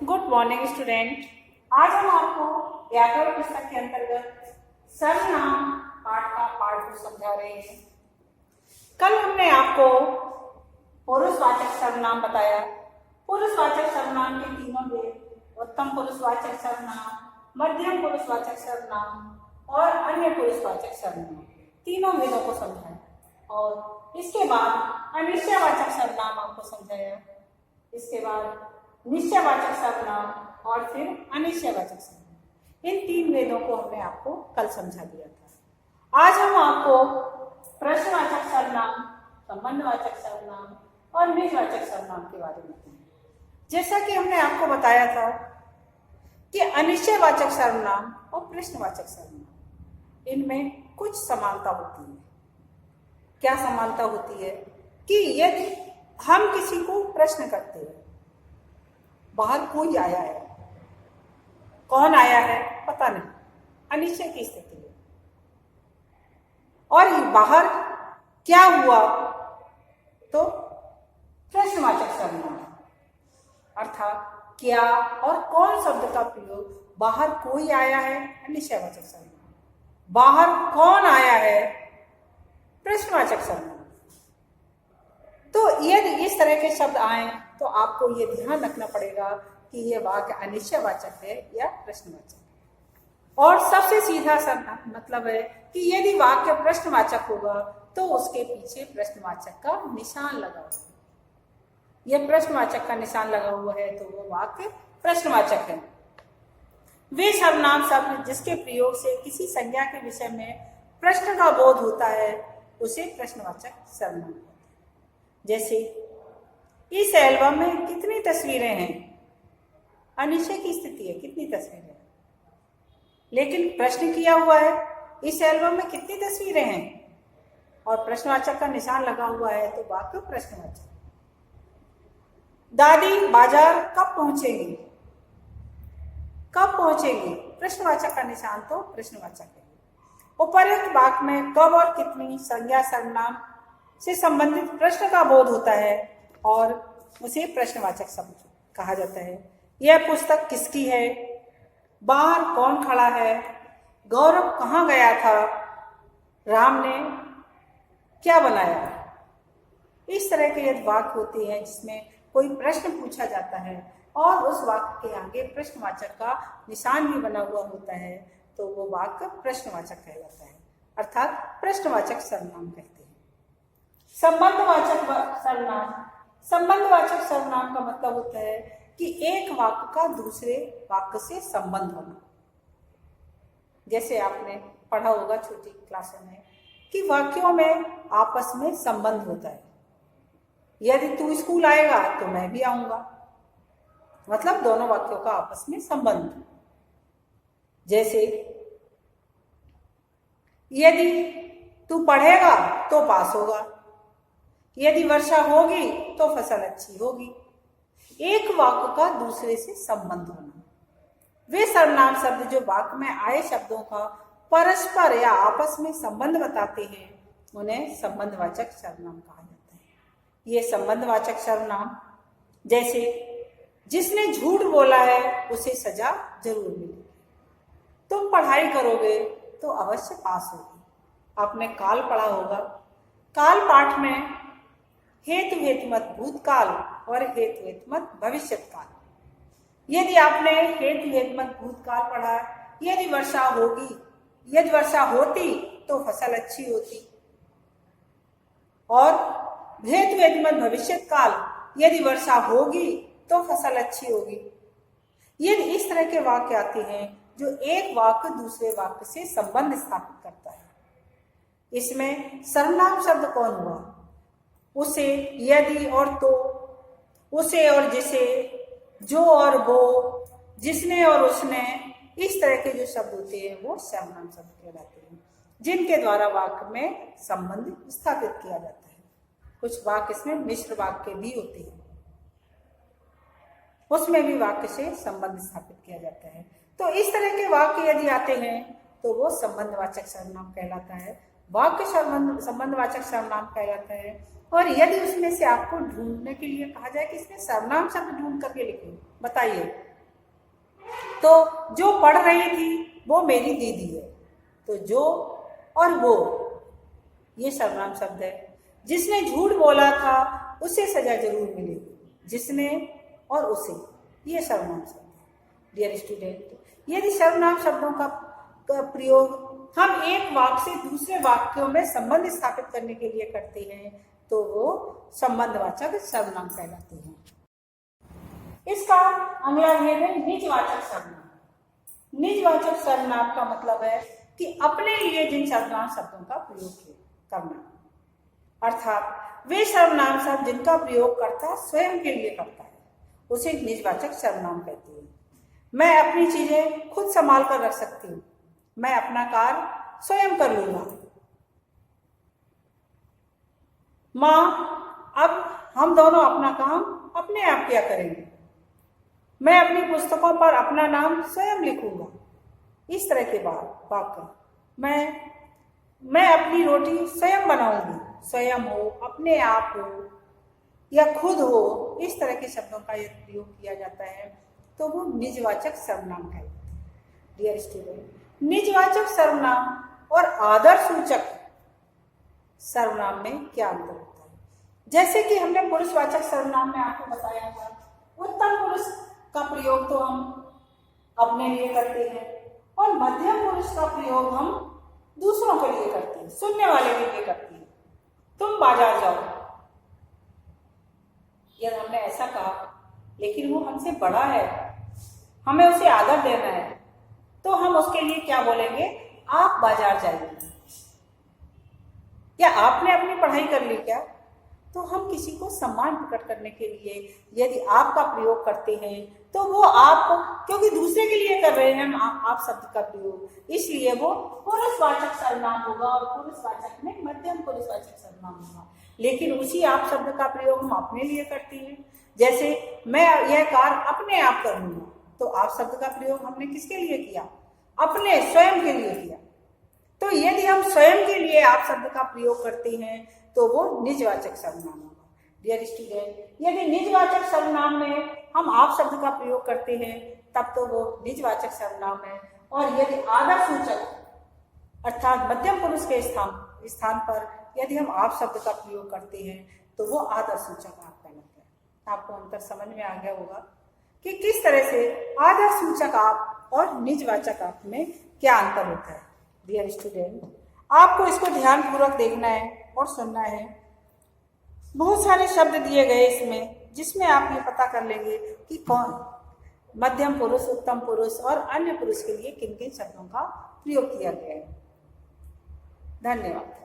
Good morning student. आज हम आपको व्याकरण पुस्तक के अंतर्गत सर्वनाम पाठ का पाठ को समझा रहे हैं। कल हमने आपको पुरुषवाचक सर्वनाम बताया। पुरुषवाचक सर्वनाम के तीनों भेद, उत्तम पुरुषवाचक सर्वनाम, मध्यम पुरुषवाचक सर्वनाम और अन्य पुरुषवाचक सर्वनाम, तीनों भेदों को समझाया और इसके बाद अनिश्चयवाचक सर्वनाम आपको समझाया। इसके बाद निश्चयवाचक सर्वनाम और फिर अनिश्चयवाचक सर्वनाम। इन तीन भेदों को हमने आपको कल समझा दिया था। आज हम आपको प्रश्नवाचक सर्वनाम, संबंधवाचक सर्वनाम और निजवाचक सर्वनाम के बारे में बताएंगे। जैसा कि हमने आपको बताया था कि अनिश्चयवाचक सर्वनाम और प्रश्नवाचक सर्वनाम, इनमें कुछ समानता होती है। क्या समानता होती है कि यदि हम किसी को प्रश्न करते हैं, बाहर कोई आया है, कौन आया है पता नहीं, अनिश्चय की स्थिति है, और बाहर क्या हुआ तो प्रश्नवाचक सर्वनाम, अर्थात क्या और कौन शब्द का प्रयोग बाहर कोई आया है अनिश्चयवाचक सर्वनाम, बाहर कौन आया है प्रश्नवाचक सर्वनाम। तो यदि इस तरह के शब्द आए तो आपको ये ध्यान रखना पड़ेगा कि ये वाक्य अनिश्चयवाचक है या प्रश्नवाचक है। और सबसे सीधा सा मतलब है कि यदि वाक्य प्रश्नवाचक होगा तो उसके पीछे प्रश्नवाचक का निशान लगा हुआ है। यह प्रश्नवाचक का निशान लगा हुआ है तो वो वाक्य प्रश्नवाचक है। वे सर्वनाम शब्द जिसके प्रयोग से किसी संज्ञा के विषय में प्रश्न का बोध होता है उसे प्रश्नवाचक सर्वनाम कहते हैं। जैसे इस एल्बम में कितनी तस्वीरें हैं, अनिश्चय की स्थिति है, कितनी तस्वीरें हैं, लेकिन प्रश्न किया हुआ है इस एल्बम में कितनी तस्वीरें हैं और प्रश्नवाचक का निशान लगा हुआ है तो वाक्य प्रश्नवाचक। दादी बाजार कब पहुंचेगी, कब पहुंचेगी, प्रश्नवाचक का निशान तो प्रश्नवाचक है। उपर्युक्त वाक्य में कब और कितनी संज्ञा सर्वनाम से संबंधित प्रश्न का बोध होता है और उसे प्रश्नवाचक शब्द कहा जाता है। यह पुस्तक किसकी है, बाहर कौन खड़ा है, गौरव कहाँ गया था, राम ने क्या बनाया। इस तरह के यदि वाक्य होते हैं जिसमें कोई प्रश्न पूछा जाता है और उस वाक्य के आगे प्रश्नवाचक का निशान भी बना हुआ होता है तो वो वाक्य प्रश्नवाचक कहलाता है, अर्थात प्रश्नवाचक सर्वनाम कहते हैं। संबंधवाचक सर्वनाम, संबंधवाचक सर्वनाम का मतलब होता है कि एक वाक्य का दूसरे वाक्य से संबंध होना। जैसे आपने पढ़ा होगा छोटी क्लासों में कि वाक्यों में आपस में संबंध होता है। यदि तू स्कूल आएगा तो मैं भी आऊंगा, मतलब दोनों वाक्यों का आपस में संबंध। जैसे यदि तू पढ़ेगा तो पास होगा, यदि वर्षा होगी तो फसल अच्छी होगी। एक वाक्य का दूसरे से संबंध होना। वे सर्वनाम शब्द जो वाक्य में आए शब्दों का परस्पर या आपस में संबंध बताते हैं उन्हें संबंधवाचक सर्वनाम कहा जाता है। ये संबंधवाचक सर्वनाम, जैसे जिसने झूठ बोला है उसे सजा जरूर मिलेगी, तुम पढ़ाई करोगे तो अवश्य पास होगी। आपने काल पढ़ा होगा। काल पाठ में हेतु हेतुमत भूतकाल और हेतु हेतुमत भविष्यत्काल। यदि आपने हेतु हेतुमत भूतकाल पढ़ा, यदि वर्षा होगी, यदि वर्षा होती तो फसल अच्छी होती, और हेतु हेतुमत भविष्यत्काल, यदि वर्षा होगी तो फसल अच्छी होगी। यदि इस तरह के वाक्य आते हैं जो एक वाक्य दूसरे वाक्य से संबंध स्थापित करता है, इसमें सर्वनाम शब्द कौन हुआ, उसे, यदि और तो, उसे और जिसे, जो और वो, जिसने और उसने, इस तरह के जो शब्द होते हैं वो सर्वनाम शब्द कहलाते हैं, जिनके द्वारा वाक्य में संबंध स्थापित किया जाता है। कुछ वाक्य इसमें मिश्र वाक्य भी होते हैं, उसमें भी वाक्य से संबंध स्थापित किया जाता है। तो इस तरह के वाक्य यदि आते हैं तो वो संबंधवाचक सर्वनाम कहलाता है, वाक्य संबंधवाचक सर्वनाम कहलाता है। और यदि उसमें से आपको ढूंढने के लिए कहा जाए कि इसमें सर्वनाम शब्द ढूंढ करके लिखिए, बताइए तो जो पढ़ रही थी वो मेरी दीदी है। तो जो और वो ये सर्वनाम शब्द है। जिसने झूठ बोला था उसे सजा जरूर मिलेगी। जिसने और उसे, ये सर्वनाम शब्द है। डियर स्टूडेंट, यदि सर्वनाम शब्दों का प्रयोग हम एक वाक्य से दूसरे वाक्यों में संबंध स्थापित करने के लिए करते हैं तो वो संबंधवाचक सर्वनाम कहलाते हैं। इसका अगला भेद है निजवाचक सर्वनाम। निजवाचक सर्वनाम का मतलब है कि अपने लिए जिन सर्वनाम शब्दों का प्रयोग करना, अर्थात वे सर्वनाम शब्द जिनका प्रयोग करता स्वयं के लिए करता है उसे निजवाचक सर्वनाम कहते हैं। मैं अपनी चीजें खुद संभाल कर रख सकती हूँ। मैं अपना कार्य स्वयं कर लूंगा। माँ, अब हम दोनों अपना काम अपने आप किया करेंगे। मैं अपनी पुस्तकों पर अपना नाम स्वयं लिखूंगा। इस तरह के वाक्य। मैं अपनी रोटी स्वयं बनाऊंगी। स्वयं हो, अपने आप हो या खुद हो, इस तरह के शब्दों का यदि प्रयोग किया जाता है तो वो निजवाचक सर्वनाम कहलाते हैं। डियर स्टूडेंट, निजवाचक सर्वनाम और आदर्शसूचक सर्वनाम में क्या अंतर होता है? जैसे कि हमने पुरुषवाचक सर्वनाम में आपको बताया था, उत्तम पुरुष का प्रयोग तो हम अपने लिए करते हैं और मध्यम पुरुष का प्रयोग हम दूसरों के लिए करते हैं, सुनने वाले के लिए करते हैं। तुम बाजार जाओ, यदि हमने ऐसा कहा लेकिन वो हमसे बड़ा है, हमें उसे आदर देना है, तो हम उसके लिए क्या बोलेंगे? आप बाजार जाइए। क्या आपने अपनी पढ़ाई कर ली क्या? तो हम किसी को सम्मान प्रकट करने के लिए यदि आपका प्रयोग करते हैं तो वो आप, क्योंकि दूसरे के लिए कर रहे हैं आप शब्द का प्रयोग, इसलिए वो पुरुषवाचक सर्वनाम होगा और पुरुषवाचक में मध्यम पुरुषवाचक सर्वनाम होगा। लेकिन उसी आप शब्द का प्रयोग हम अपने लिए करते हैं। जैसे मैं यह कार्य अपने आप कर लूंगा, तो आप शब्द का प्रयोग हमने किसके लिए किया? अपने स्वयं के लिए किया। तो यदि हम स्वयं के लिए आप शब्द का प्रयोग करते हैं तो वो निजवाचक सर्वनाम होगा। डियर स्टूडेंट, यदि निजवाचक सर्वनाम में हम आप शब्द का प्रयोग करते हैं तब तो वो निजवाचक सर्वनाम है, और यदि आदर्शसूचक अर्थात मध्यम पुरुष के स्थान पर यदि हम आप शब्द का प्रयोग करते हैं तो वो आदर्शसूचक आप कहलाता है। आपको अंतर समझ में आ गया होगा कि किस तरह से आदर्शसूचक आप और निजवाचक आप में क्या अंतर होता है। डियर स्टूडेंट, आपको इसको ध्यानपूर्वक देखना है और सुनना है। बहुत सारे शब्द दिए गए इसमें, जिसमें आप ये पता कर लेंगे कि कौन मध्यम पुरुष, उत्तम पुरुष और अन्य पुरुष के लिए किन किन शब्दों का प्रयोग किया गया है। धन्यवाद।